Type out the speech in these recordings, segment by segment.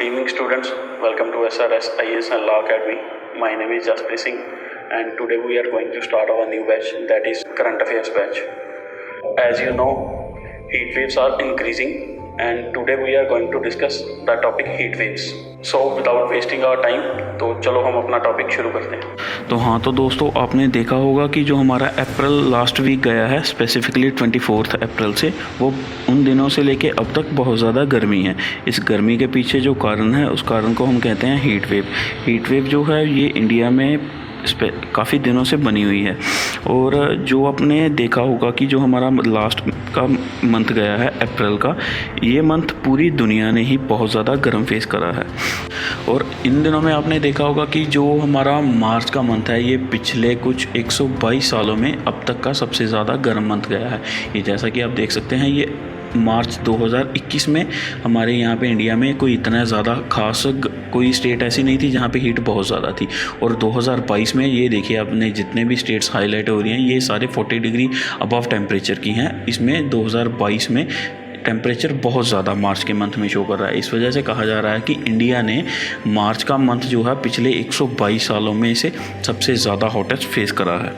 evening, students. Welcome to SRS IAS and Law Academy. My name is Jaspreet Singh, and today we are going to start our new batch, that is Current Affairs batch. As you know, heat waves are increasing, and today we are going to discuss the topic heat waves. So without wasting our time, तो चलो हम अपना topic शुरू करते हैं। तो हाँ, तो दोस्तों आपने देखा होगा कि जो हमारा अप्रैल लास्ट वीक गया है, स्पेसिफिकली 24 अप्रैल से, वो उन दिनों से लेके अब तक बहुत ज़्यादा गर्मी है। इस गर्मी के पीछे जो कारण है, उस कारण को हम कहते हैं हीट वेव। हीट वेव जो है ये इंडिया में काफ़ी दिनों से बनी हुई है। और जो आपने देखा होगा कि जो हमारा लास्ट का मंथ गया है अप्रैल का, ये मंथ पूरी दुनिया ने ही बहुत ज़्यादा गर्म फेस करा है। और इन दिनों में आपने देखा होगा कि जो हमारा मार्च का मंथ है, ये पिछले कुछ 122 सालों में अब तक का सबसे ज़्यादा गर्म मंथ गया है। ये जैसा कि आप देख सकते हैं, ये मार्च 2021 में हमारे यहाँ पे इंडिया में कोई इतना ज़्यादा खास कोई स्टेट ऐसी नहीं थी जहाँ पे हीट बहुत ज़्यादा थी। और 2022 में ये देखिए आपने, जितने भी स्टेट्स हाईलाइट हो रही हैं, ये सारे 40 डिग्री अबव टेम्परेचर की हैं। इसमें 2022 में टेम्परेचर बहुत ज़्यादा मार्च के मंथ में शो कर रहा है। इस वजह से कहा जा रहा है कि इंडिया ने मार्च का मंथ जो है पिछले 122 सालों में से सबसे ज़्यादा हॉटेस्ट फेस करा है।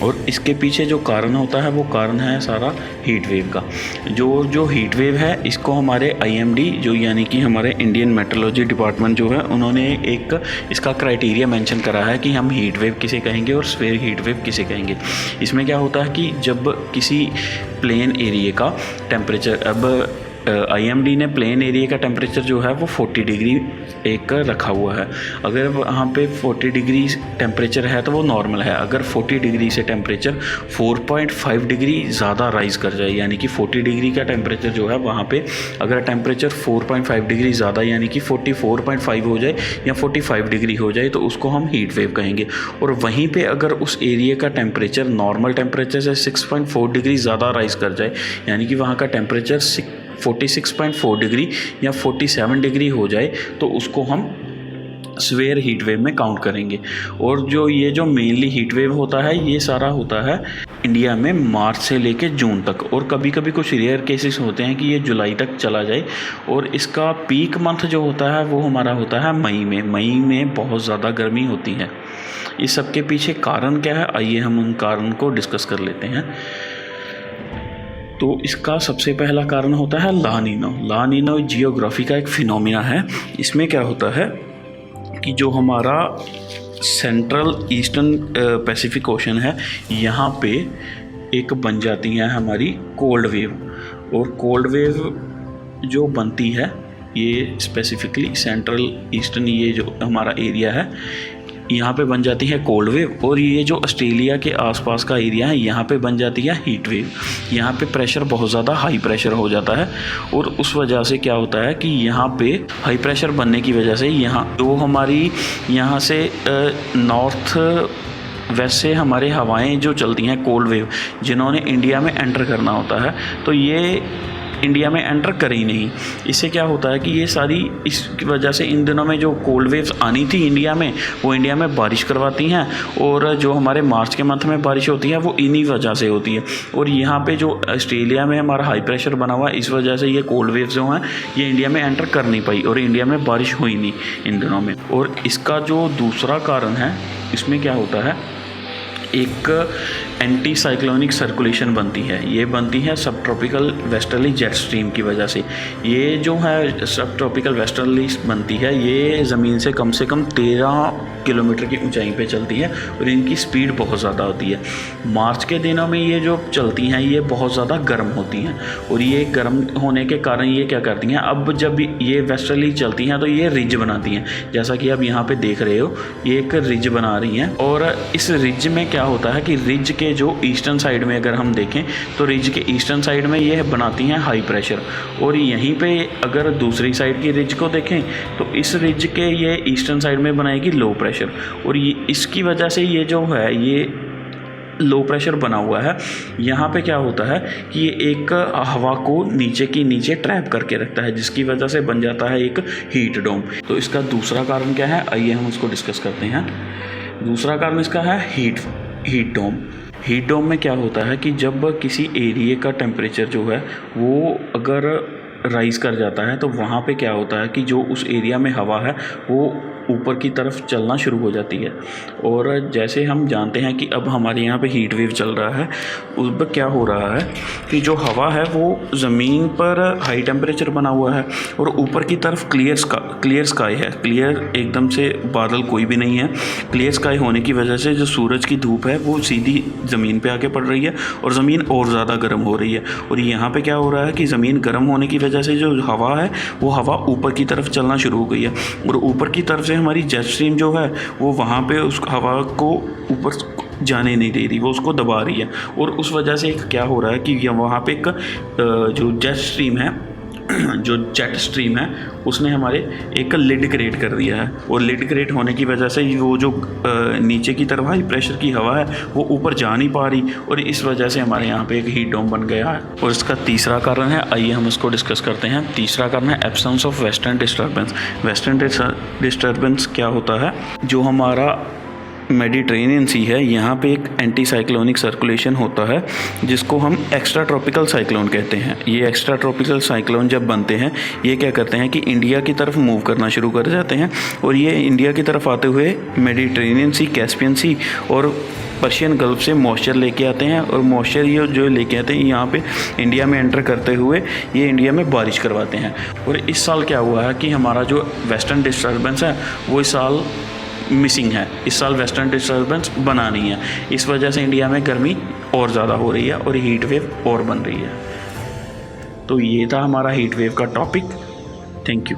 और इसके पीछे जो कारण होता है, वो कारण है सारा हीट वेव का। जो हीट वेव है, इसको हमारे IMD जो यानी कि हमारे इंडियन मेट्रोलॉजी डिपार्टमेंट जो है, उन्होंने एक इसका क्राइटेरिया मेंशन करा है कि हम हीट वेव किसे कहेंगे और स्फीयर हीट वेव किसे कहेंगे। इसमें क्या होता है कि जब किसी प्लेन एरिया का टेम्परेचर, अब IMD ने प्लेन एरिया का टेम्परेचर जो है वो 40 डिग्री एक रखा हुआ है। अगर वहाँ पे 40 डिग्री टेम्परेचर है तो वो नॉर्मल है। अगर 40 डिग्री से टेम्परेचर 4.5 डिग्री ज़्यादा राइज़ कर जाए, यानी कि 40 डिग्री का टेम्परेचर जो है वहाँ पे अगर टेम्परेचर 4.5 डिग्री ज़्यादा यानी कि 44.5 हो जाए या 45 डिग्री हो जाए, तो उसको हम हीट वेव कहेंगे। और वहीं पे अगर उस एरिया का टेम्परेचर नॉर्मल टेम्परेचर से 6.4 डिग्री ज़्यादा राइज़ कर जाए, यानी कि वहाँ का टेम्परेचर 46.4 डिग्री या 47 डिग्री हो जाए, तो उसको हम स्फीयर हीट वेव में काउंट करेंगे। और जो मेनली हीट वेव होता है, ये सारा होता है इंडिया में मार्च से लेके जून तक। और कभी कभी कुछ रेयर केसेस होते हैं कि ये जुलाई तक चला जाए। और इसका पीक मंथ जो होता है वो हमारा होता है मई में बहुत ज़्यादा गर्मी होती है। इस सब के पीछे कारण क्या है, आइए हम उन कारण को डिस्कस कर लेते हैं। तो इसका सबसे पहला कारण होता है ला नीनो। ला नीनो जियोग्राफी का एक फिनोमिना है। इसमें क्या होता है कि जो हमारा सेंट्रल ईस्टर्न पैसिफिक ओशन है, यहाँ पे एक बन जाती है हमारी कोल्ड वेव। और कोल्ड वेव जो बनती है, ये स्पेसिफिकली सेंट्रल ईस्टर्न, ये जो हमारा एरिया है, यहाँ पे बन जाती है कोल्ड वेव। और ये जो ऑस्ट्रेलिया के आसपास का एरिया है, यहाँ पे बन जाती है हीट वेव। यहाँ पे प्रेशर बहुत ज़्यादा हाई प्रेशर हो जाता है। और उस वजह से क्या होता है कि यहाँ पे हाई प्रेशर बनने की वजह से यहाँ जो हमारी यहाँ से नॉर्थ वेस्ट से हमारे हवाएं जो चलती हैं कोल्ड वेव, जिन्होंने इंडिया में एंटर करना होता है, तो ये इंडिया में एंटर कर ही नहीं। इससे क्या होता है कि ये सारी, इसकी वजह से इन दिनों में जो कोल्ड वेव्स आनी थी इंडिया में, वो इंडिया में बारिश करवाती हैं। और जो हमारे मार्च के मंथ में बारिश होती है, वो इन्हीं वजह से होती है। और यहाँ पे जो ऑस्ट्रेलिया में हमारा हाई प्रेशर बना हुआ है, इस वजह से ये कोल्ड वेव्स जो हैं ये इंडिया में एंटर कर नहीं पाई और इंडिया में बारिश हुई नहीं इन दिनों में। और इसका जो दूसरा कारण है, इसमें क्या होता है, एक एंटी साइक्लोनिक सर्कुलेशन बनती है। ये बनती है सब ट्रॉपिकल वेस्टर्ली जेट स्ट्रीम की वजह से। ये जो है सब ट्रॉपिकल वेस्टर्ली बनती है, ये ज़मीन से कम 13 किलोमीटर की ऊंचाई पे चलती है और इनकी स्पीड बहुत ज़्यादा होती है। मार्च के दिनों में ये जो चलती हैं, ये बहुत ज़्यादा गर्म होती हैं। और ये गर्म होने के कारण ये क्या करती हैं, अब जब ये वेस्टर्ली चलती हैं तो ये रिज बनाती हैं। जैसा कि आप यहाँ पे देख रहे हो, ये एक रिज बना रही हैं। और इस रिज में क्या होता है कि रिज के जो ईस्टर्न साइड में अगर हम देखें, तो रिज के ईस्टर्न साइड में ये बनाती हैं हाई प्रेशर। और यहीं पे अगर दूसरी साइड की रिज को देखें, तो इस रिज के ये ईस्टर्न साइड में बनाएगी लो प्रेशर। और ये इसकी वजह से ये जो है, ये लो प्रेशर बना हुआ है। यहाँ पे क्या होता है कि ये एक हवा को नीचे की नीचे ट्रैप करके रखता है, जिसकी वजह से बन जाता है एक हीट डोम। तो इसका दूसरा कारण क्या है, आइए हम उसको डिस्कस करते हैं। दूसरा कारण इसका है हीट डोम। हीट डोम में क्या होता है कि जब किसी एरिया का टेम्परेचर जो है वो अगर राइज़ कर जाता है तो वहाँ पे क्या होता है कि जो उस एरिया में हवा है वो ऊपर की तरफ चलना शुरू हो जाती है। और जैसे हम जानते हैं कि अब हमारे यहाँ पे हीट वेव चल रहा है, उस पर क्या हो रहा है कि जो हवा है वो ज़मीन पर हाई टेम्परेचर बना हुआ है और ऊपर की तरफ क्लियर स्काई है। क्लियर एकदम से बादल कोई भी नहीं है। क्लियर स्काई होने की वजह से जो सूरज की धूप है वो सीधी ज़मीन पे आके पड़ रही है और ज़मीन और ज़्यादा गर्म हो रही है। और यहाँ पे क्या हो रहा है कि ज़मीन गर्म होने की वजह से जो हवा है वो हवा ऊपर की तरफ चलना शुरू हो गई है और ऊपर की तरफ से हमारी जेट स्ट्रीम जो है वो वहाँ पे उस हवा को ऊपर जाने नहीं दे रही, वो उसको दबा रही है। और उस वजह से एक क्या हो रहा है कि वहाँ पे एक जो जेट स्ट्रीम है उसने हमारे एक लिड क्रिएट कर दिया है। और लिड क्रिएट होने की वजह से वो जो नीचे की तरफ हाई प्रेशर की हवा है वो ऊपर जा नहीं पा रही और इस वजह से हमारे यहाँ पे एक हीट डोम बन गया है। और इसका तीसरा कारण है, आइए हम इसको डिस्कस करते हैं। तीसरा कारण है absence of western disturbance. Western disturbance क्या होता है, जो हमारा मेडिटेरेनियन सी है यहाँ पे एक एंटी साइक्लोनिक सर्कुलेशन होता है जिसको हम एक्स्ट्रा ट्रॉपिकल साइक्लोन कहते हैं। ये एक्स्ट्रा ट्रॉपिकल साइक्लोन जब बनते हैं ये क्या करते हैं कि इंडिया की तरफ मूव करना शुरू कर जाते हैं और ये इंडिया की तरफ आते हुए मेडिटेरेनियन सी, कैस्पियन सी और पर्शियन गल्फ से मॉइस्चर लेके आते हैं और मॉइस्चर ये जो लेके आते हैं यहाँ पे इंडिया में एंटर करते हुए ये इंडिया में बारिश करवाते हैं। और इस साल क्या हुआ है कि हमारा जो वेस्टर्न डिस्टर्बेंस है वो इस साल मिसिंग है। इस साल वेस्टर्न डिस्टर्बेंस बना नहीं है। इस वजह से इंडिया में गर्मी और ज़्यादा हो रही है और हीट वेव और बन रही है। तो ये था हमारा हीट वेव का टॉपिक। Thank you.